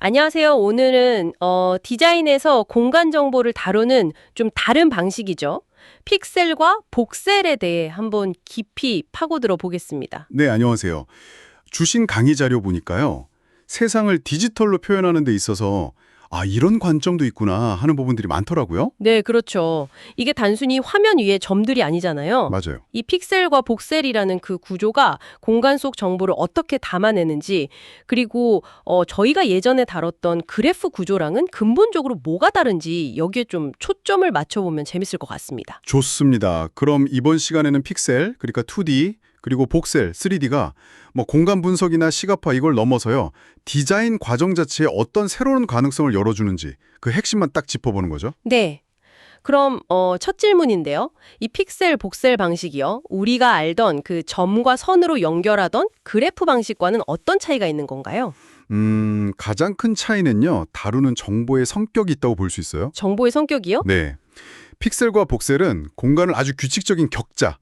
안녕하세요. 오늘은 디자인에서 공간 정보를 다루는 좀 다른 방식이죠. 픽셀과 복셀에 대해 한번 깊이 파고들어 보겠습니다. 네, 안녕하세요. 주신 강의 자료 보니까요. 세상을 디지털로 표현하는 데 있어서 이런 관점도 있구나 하는 부분들이 많더라고요. 네, 그렇죠. 이게 단순히 화면 위에 점들이 아니잖아요. 맞아요. 이 픽셀과 복셀이라는 그 구조가 공간 속 정보를 어떻게 담아내는지, 그리고 저희가 예전에 다뤘던 그래프 구조랑은 근본적으로 뭐가 다른지 여기에 좀 초점을 맞춰보면 재밌을 것 같습니다. 좋습니다. 그럼 이번 시간에는 픽셀, 그러니까 2D, 그리고 복셀, 3D가 공간 분석이나 시각화 이걸 넘어서요. 디자인 과정 자체에 어떤 새로운 가능성을 열어주는지 그 핵심만 딱 짚어보는 거죠. 네. 그럼 첫 질문인데요. 이 픽셀 복셀 방식이요. 우리가 알던 그 점과 선으로 연결하던 그래프 방식과는 어떤 차이가 있는 건가요? 가장 큰 차이는요. 다루는 정보의 성격이 있다고 볼 수 있어요. 정보의 성격이요? 네. 픽셀과 복셀은 공간을 아주 규칙적인 격자,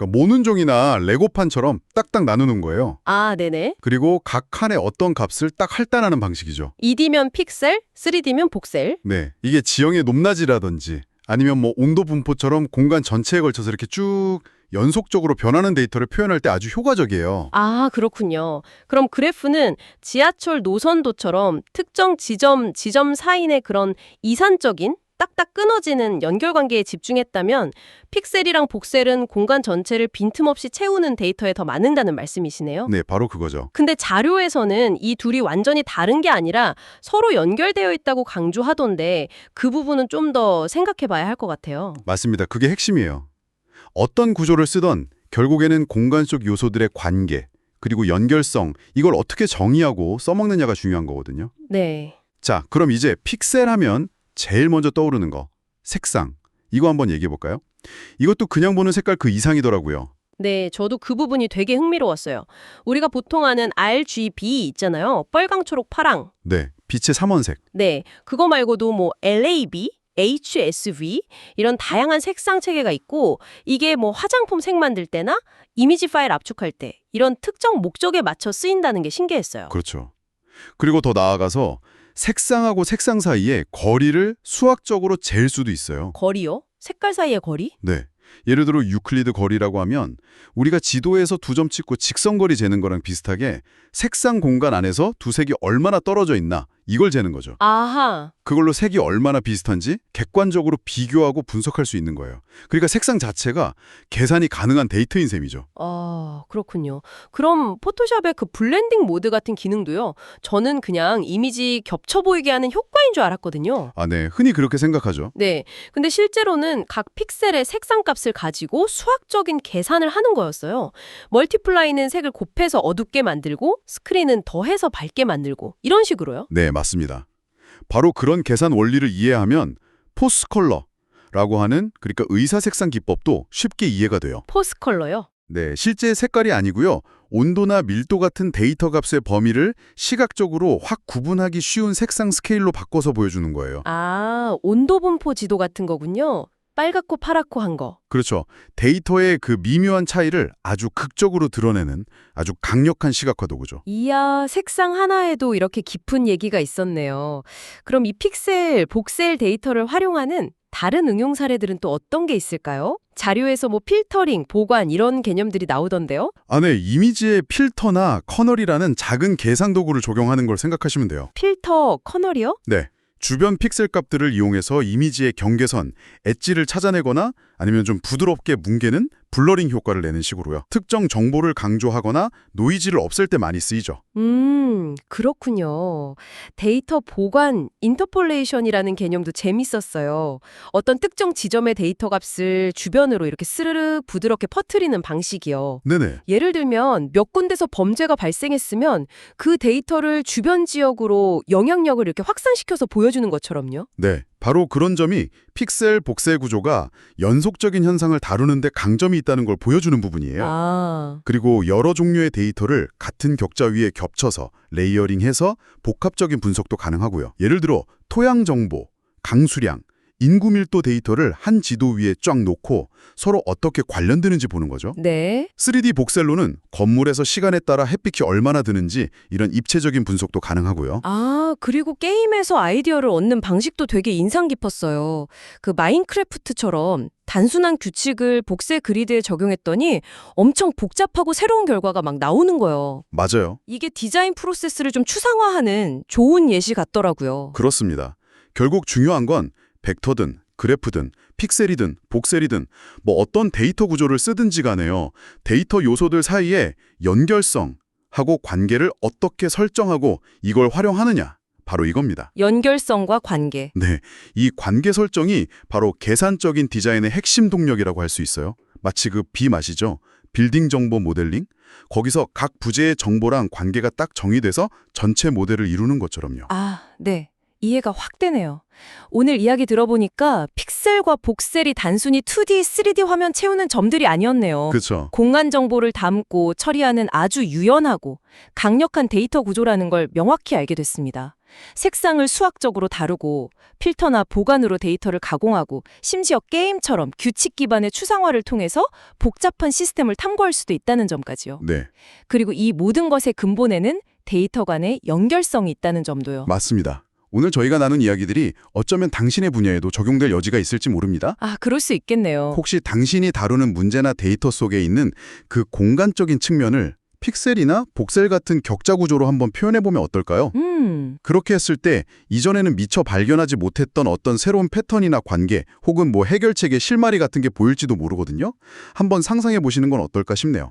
모눈종이나 레고판처럼 딱딱 나누는 거예요. 아, 네네. 그리고 각 칸에 어떤 값을 딱 할당하는 방식이죠. 2D면 픽셀, 3D면 복셀. 네, 이게 지형의 높낮이라든지 아니면 온도 분포처럼 공간 전체에 걸쳐서 이렇게 쭉 연속적으로 변하는 데이터를 표현할 때 아주 효과적이에요. 아, 그렇군요. 그럼 그래프는 지하철 노선도처럼 특정 지점 사이의 그런 이산적인 딱딱 끊어지는 연결관계에 집중했다면 픽셀이랑 복셀은 공간 전체를 빈틈없이 채우는 데이터에 더 맞는다는 말씀이시네요. 네, 바로 그거죠. 근데 자료에서는 이 둘이 완전히 다른 게 아니라 서로 연결되어 있다고 강조하던데 그 부분은 좀 더 생각해 봐야 할 것 같아요. 맞습니다. 그게 핵심이에요. 어떤 구조를 쓰던 결국에는 공간 속 요소들의 관계, 그리고 연결성, 이걸 어떻게 정의하고 써먹느냐가 중요한 거거든요. 네. 자, 그럼 이제 픽셀 하면 제일 먼저 떠오르는 거, 색상. 이거 한번 얘기해 볼까요? 이것도 그냥 보는 색깔 그 이상이더라고요. 네, 저도 그 부분이 되게 흥미로웠어요. 우리가 보통 아는 RGB 있잖아요. 빨강, 초록, 파랑. 네, 빛의 삼원색. 네, 그거 말고도 LAB, HSV 이런 다양한 색상 체계가 있고 이게 화장품 색 만들 때나 이미지 파일 압축할 때 이런 특정 목적에 맞춰 쓰인다는 게 신기했어요. 그렇죠. 그리고 더 나아가서 색상하고 색상 사이에 거리를 수학적으로 잴 수도 있어요. 거리요? 색깔 사이의 거리? 네. 예를 들어 유클리드 거리라고 하면 우리가 지도에서 두 점 찍고 직선거리 재는 거랑 비슷하게 색상 공간 안에서 두 색이 얼마나 떨어져 있나 이걸 재는 거죠. 아하. 그걸로 색이 얼마나 비슷한지 객관적으로 비교하고 분석할 수 있는 거예요. 그러니까 색상 자체가 계산이 가능한 데이터인 셈이죠. 아, 그렇군요. 그럼 포토샵의 그 블렌딩 모드 같은 기능도요. 저는 그냥 이미지 겹쳐 보이게 하는 효과인 줄 알았거든요. 네. 흔히 그렇게 생각하죠. 네. 근데 실제로는 각 픽셀의 색상 값을 가지고 수학적인 계산을 하는 거였어요. 멀티플라이는 색을 곱해서 어둡게 만들고 스크린은 더해서 밝게 만들고 이런 식으로요. 네, 맞습니다. 바로 그런 계산 원리를 이해하면 포스 컬러라고 하는 그러니까 의사 색상 기법도 쉽게 이해가 돼요. 포스 컬러요? 네, 실제 색깔이 아니고요. 온도나 밀도 같은 데이터 값의 범위를 시각적으로 확 구분하기 쉬운 색상 스케일로 바꿔서 보여주는 거예요. 아, 온도 분포 지도 같은 거군요. 빨갛고 파랗고 한 거. 그렇죠. 데이터의 그 미묘한 차이를 아주 극적으로 드러내는 아주 강력한 시각화 도구죠. 이야, 색상 하나에도 이렇게 깊은 얘기가 있었네요. 그럼 이 픽셀, 복셀 데이터를 활용하는 다른 응용 사례들은 또 어떤 게 있을까요? 자료에서 필터링, 보관 이런 개념들이 나오던데요? 네. 이미지에 필터나 커널이라는 작은 계산 도구를 적용하는 걸 생각하시면 돼요. 필터, 커널이요? 네. 주변 픽셀 값들을 이용해서 이미지의 경계선, 엣지를 찾아내거나 아니면 좀 부드럽게 뭉개는 블러링 효과를 내는 식으로요. 특정 정보를 강조하거나 노이즈를 없앨 때 많이 쓰이죠. 그렇군요. 데이터 보관, 인터폴레이션이라는 개념도 재밌었어요. 어떤 특정 지점의 데이터 값을 주변으로 이렇게 스르르 부드럽게 퍼뜨리는 방식이요. 네네. 예를 들면 몇 군데서 범죄가 발생했으면 그 데이터를 주변 지역으로 영향력을 이렇게 확산시켜서 보여주는 것처럼요. 네. 바로 그런 점이 픽셀 복셀 구조가 연속적인 현상을 다루는데 강점이 있다는 걸 보여주는 부분이에요. 아, 그리고 여러 종류의 데이터를 같은 격자 위에 겹쳐서 레이어링해서 복합적인 분석도 가능하고요. 예를 들어 토양 정보, 강수량, 인구 밀도 데이터를 한 지도 위에 쫙 놓고 서로 어떻게 관련되는지 보는 거죠. 네. 3D 복셀로는 건물에서 시간에 따라 햇빛이 얼마나 드는지 이런 입체적인 분석도 가능하고요. 아, 그리고 게임에서 아이디어를 얻는 방식도 되게 인상 깊었어요. 그 마인크래프트처럼 단순한 규칙을 복세 그리드에 적용했더니 엄청 복잡하고 새로운 결과가 막 나오는 거예요. 맞아요. 이게 디자인 프로세스를 좀 추상화하는 좋은 예시 같더라고요. 그렇습니다. 결국 중요한 건 벡터든 그래프든 픽셀이든 복셀이든 뭐 어떤 데이터 구조를 쓰든지 간에요. 데이터 요소들 사이에 연결성하고 관계를 어떻게 설정하고 이걸 활용하느냐. 바로 이겁니다. 연결성과 관계. 네, 이 관계 설정이 바로 계산적인 디자인의 핵심 동력이라고 할 수 있어요. 마치 그 빔 아시죠? 빌딩 정보 모델링? 거기서 각 부재의 정보랑 관계가 딱 정의돼서 전체 모델을 이루는 것처럼요. 아, 네. 이해가 확 되네요. 오늘 이야기 들어보니까 픽셀과 복셀이 단순히 2D, 3D 화면 채우는 점들이 아니었네요. 그렇죠. 공간 정보를 담고 처리하는 아주 유연하고 강력한 데이터 구조라는 걸 명확히 알게 됐습니다. 색상을 수학적으로 다루고 필터나 보관으로 데이터를 가공하고 심지어 게임처럼 규칙 기반의 추상화를 통해서 복잡한 시스템을 탐구할 수도 있다는 점까지요. 네, 그리고 이 모든 것의 근본에는 데이터 간의 연결성이 있다는 점도요. 맞습니다. 오늘 저희가 나눈 이야기들이 어쩌면 당신의 분야에도 적용될 여지가 있을지 모릅니다. 아, 그럴 수 있겠네요. 혹시 당신이 다루는 문제나 데이터 속에 있는 그 공간적인 측면을 픽셀이나 복셀 같은 격자 구조로 한번 표현해보면 어떨까요? 그렇게 했을 때 이전에는 미처 발견하지 못했던 어떤 새로운 패턴이나 관계 혹은 뭐 해결책의 실마리 같은 게 보일지도 모르거든요. 한번 상상해 보시는 건 어떨까 싶네요.